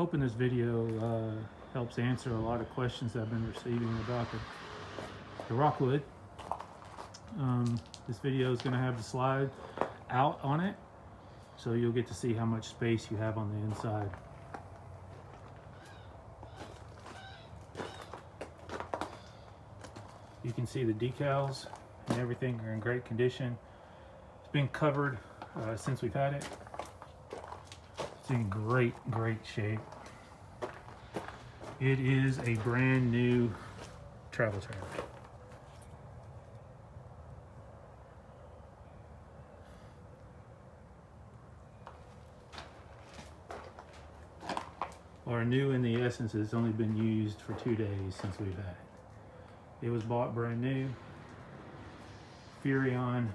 hoping this video helps answer a lot of questions that I've been receiving about the ROCKWOOD. This video is going to have the slide out on it, so you'll get to see how much space you have on the inside. You can see the decals and everything are in great condition. It's been covered since we've had it. It's in great shape. It is a brand new travel trailer. Or new in the essence, it's only been used for 2 days since we've had it. It was bought brand new. Furion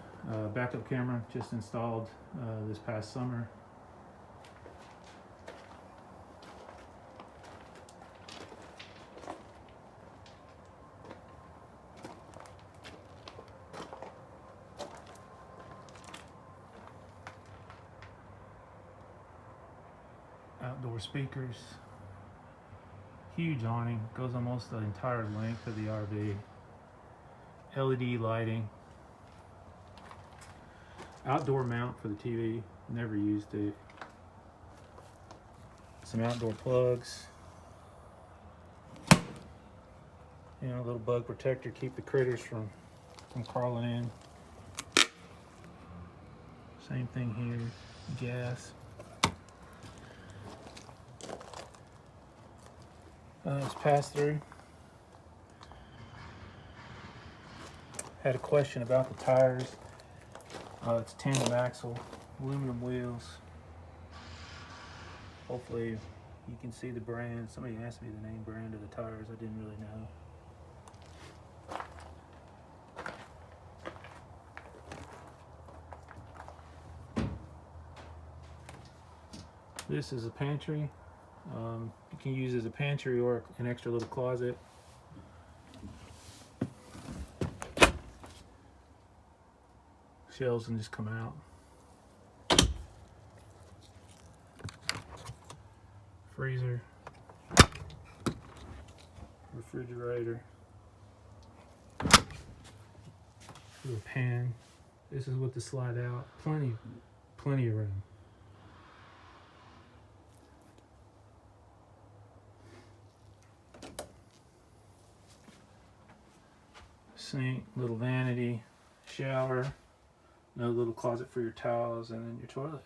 backup camera just installed this past summer. Outdoor speakers, huge awning, goes almost the entire length of the RV, LED lighting, outdoor mount for the TV, never used it, some outdoor plugs, you know, a little bug protector, keep the critters from crawling in. Same thing here, gas. It's pass through. Had a question about the tires. It's tandem axle, aluminum wheels. Hopefully you can see the brand. Somebody asked me the name brand of the tires. I didn't really know. This is a pantry. You can use it as a pantry or an extra little closet. Shelves can just come out. Freezer, refrigerator, little pan. This is with the slide out. Plenty of room. Sink, little vanity, shower, another little closet for your towels, and then your toilet.